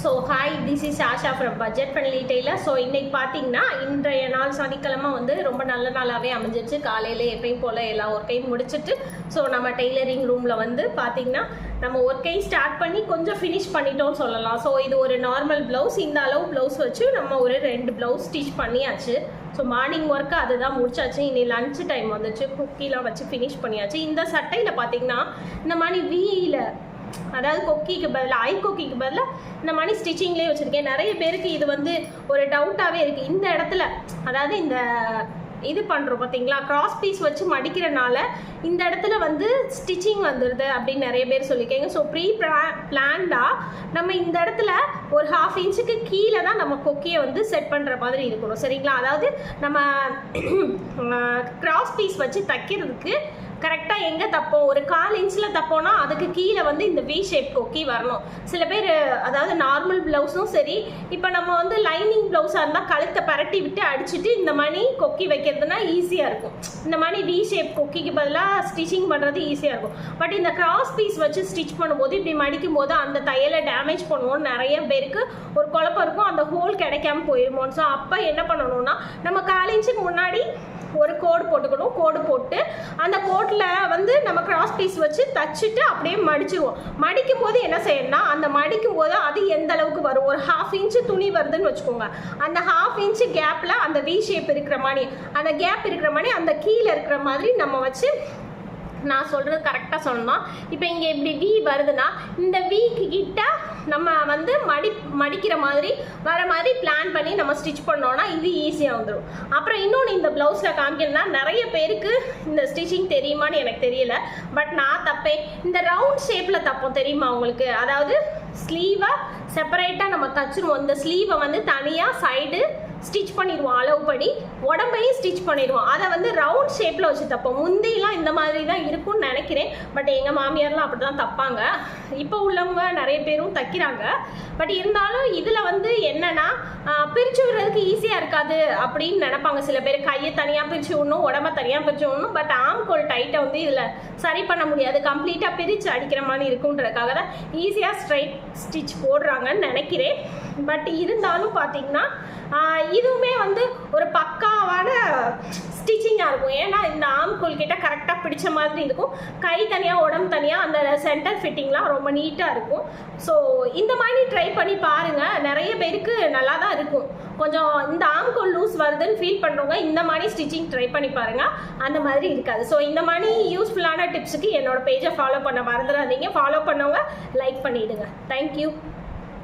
So hi, this is Asha from budget friendly tailor. So இன்றைக்கி பார்த்தீங்கன்னா இன்றைய நாள் சனிக்கிழமை வந்து ரொம்ப நல்ல நாளாகவே அமைஞ்சிச்சு. காலையில் எப்பயும் போல் எல்லா ஒர்க்கையும் முடிச்சுட்டு ஸோ நம்ம டெய்லரிங் ரூமில் வந்து பார்த்திங்கன்னா நம்ம ஒர்க்கையும் ஸ்டார்ட் பண்ணி கொஞ்சம் ஃபினிஷ் பண்ணிட்டோம்னு சொல்லலாம். ஸோ இது ஒரு நார்மல் ப்ளவுஸ், இந்த அளவு ப்ளவுஸ் வச்சு நம்ம ஒரு 2 ப்ளவுஸ் ஸ்டிச் பண்ணியாச்சு. ஸோ மார்னிங் ஒர்க்கு அதுதான் முடிச்சாச்சு. இனி லன்ச் டைம் வந்துச்சு, குக்கிலாம் வச்சு ஃபினிஷ் பண்ணியாச்சு. இந்த சட்டையில் பார்த்திங்கன்னா இந்த மாதிரி வீயில், அதாவது கொக்கிக்கு பதிலாக ஐ கொக்கிக்கு பதிலாக இந்த மாதிரி ஸ்டிச்சிங்லேயே வச்சுருக்கேன். நிறைய பேருக்கு இது வந்து ஒரு டவுட்டாகவே இருக்குது. இந்த இடத்துல அதாவது இந்த இது பண்ணுறோம் பார்த்தீங்களா, கிராஸ் பீஸ் வச்சு மடிக்கிறனால இந்த இடத்துல வந்து ஸ்டிச்சிங் வந்துடுது அப்படின்னு நிறைய பேர் சொல்லியிருக்கீங்க. ஸோ பிளான்டாக நம்ம இந்த இடத்துல ஒரு 1/2 இன்ச்சுக்கு கீழே தான் நம்ம கொக்கியை வந்து செட் பண்ணுற மாதிரி இருக்கணும், சரிங்களா? அதாவது நம்ம கிராஸ் பீஸ் வச்சு தைக்கிறதுக்கு கரெக்டாக எங்கே தப்போம், ஒரு 1/4 இன்ச்சில் தப்போன்னா அதுக்கு கீழே வந்து இந்த வி ஷேப் கொக்கி வரணும். சில பேர் அதாவது நார்மல் ப்ளவுஸும் சரி, இப்போ நம்ம வந்து லைனிங் ப்ளவுஸாக இருந்தால் கழுத்தை பரட்டி விட்டு அடிச்சுட்டு இந்த மாதிரி கொக்கி வைக்கிறதுனா ஈஸியாக இருக்கும். இந்த மாதிரி வி ஷேப் கொக்கிக்கு பதிலாக ஸ்டிச்சிங் பண்ணுறது ஈஸியாக இருக்கும். பட் இந்த கிராஸ் பீஸ் வச்சு ஸ்டிச் பண்ணும்போது இப்படி மடிக்கும் போது அந்த தையலை டேமேஜ் பண்ணுவோம்னு நிறைய பேருக்கு ஒரு குழப்பம் இருக்கும். அந்த ஹோல் கிடைக்காம போயிருமோன்னு. ஸோ அப்போ என்ன பண்ணணும்னா நம்ம 1/4 இன்ச்சுக்கு முன்னாடி ஒரு கோடு போட்டுக்கணும். கோடு போட்டு அந்த கோட்டில் வந்து நம்ம கிராஸ் பீஸ் வச்சு தச்சுட்டு அப்படியே மடிச்சிருவோம். மடிக்கும் போது என்ன செய்யணும்னா, அந்த மடிக்கும் போது அது எந்த அளவுக்கு வரும், ஒரு 1/2 இன்ச்சு துணி வருதுன்னு வச்சுக்கோங்க. அந்த 1/2 இன்ச்சு கேப்பில் அந்த வி ஷேப் இருக்கிற மாதிரி, அந்த கேப் இருக்கிற மாதிரி அந்த கீழே இருக்கிற மாதிரி நம்ம வச்சு, நான் சொல்கிறது கரெக்டாக சொல்லணும். இப்போ இங்கே இப்படி வி வருதுன்னா இந்த வீக்கு கிட்ட நம்ம வந்து மடிக்கிற மாதிரி வர மாதிரி பிளான் பண்ணி நம்ம ஸ்டிச் பண்ணோன்னா இது ஈஸியாக வந்துடும். அப்புறம் இன்னொன்று இந்த ப்ளவுஸில் காமிக்கணும்னா, நிறைய பேருக்கு இந்த ஸ்டிச்சிங் தெரியுமான்னு எனக்கு தெரியல. பட் நான் தப்பேன், இந்த ரவுண்ட் ஷேப்பில் தப்போம் தெரியுமா உங்களுக்கு? அதாவது ஸ்லீவை செப்பரேட்டாக நம்ம தச்சுருவோம். இந்த ஸ்லீவை வந்து தனியாக சைடு ஸ்டிச் பண்ணிடுவோம், அளவுப்படி உடம்பையும் ஸ்டிச் பண்ணிடுவோம். அதை வந்து ரவுண்ட் ஷேப்பில் வச்சு தப்போம். முந்தியெல்லாம் இந்த மாதிரி தான் இருக்கும்னு நினைக்கிறேன். பட் எங்கள் மாமியார்லாம் அப்படி தான் தப்பாங்க. இப்போ உள்ளவங்க நிறைய பேரும் தைக்கிறாங்க. பட் இருந்தாலும் இதில் வந்து என்னென்னா, பிரித்து விடுறதுக்கு ஈஸியாக இருக்காது அப்படின்னு நினைப்பாங்க சில பேர். கையை தனியாக பிரித்து விடணும், உடம்ப தனியாக பிரித்து விடணும். பட் ஆம்கோல் டைட்டை வந்து இதில் சரி பண்ண முடியாது, கம்ப்ளீட்டாக பிரித்து அடிக்கிற மாதிரி இருக்குன்றதுக்காக தான் ஈஸியாக ஸ்ட்ரைட் ஸ்டிச் போடுறாங்கன்னு நினைக்கிறேன். பட் இருந்தாலும் பார்த்தீங்கன்னா இதுவுமே வந்து ஒரு பக்காவான ஸ்டிச்சிங்காக இருக்கும். ஏன்னா இந்த ஆம்கோல் கிட்ட கரெக்டாக பிடிச்ச மாதிரி இருக்கும். கை தனியாக உடம்பு தனியாக, அந்த சென்டர் ஃபிட்டிங்லாம் ரொம்ப நீட்டாக இருக்கும். ஸோ இந்த மாதிரி ட்ரை பண்ணி பாருங்கள், நிறைய பேருக்கு நல்லா தான் இருக்கும். கொஞ்சம் இந்த ஆம்கோல் லூஸ் வருதுன்னு ஃபீல் பண்ணுறவங்க இந்த மாதிரி ஸ்டிச்சிங் ட்ரை பண்ணி பாருங்கள், அந்த மாதிரி இருக்காது. ஸோ இந்த மாதிரி யூஸ்ஃபுல்லான டிப்ஸுக்கு என்னோடய பேஜை ஃபாலோ பண்ண மறந்துடாதீங்க. ஃபாலோ பண்ணவங்க லைக் பண்ணிவிடுங்க. தேங்க்யூ.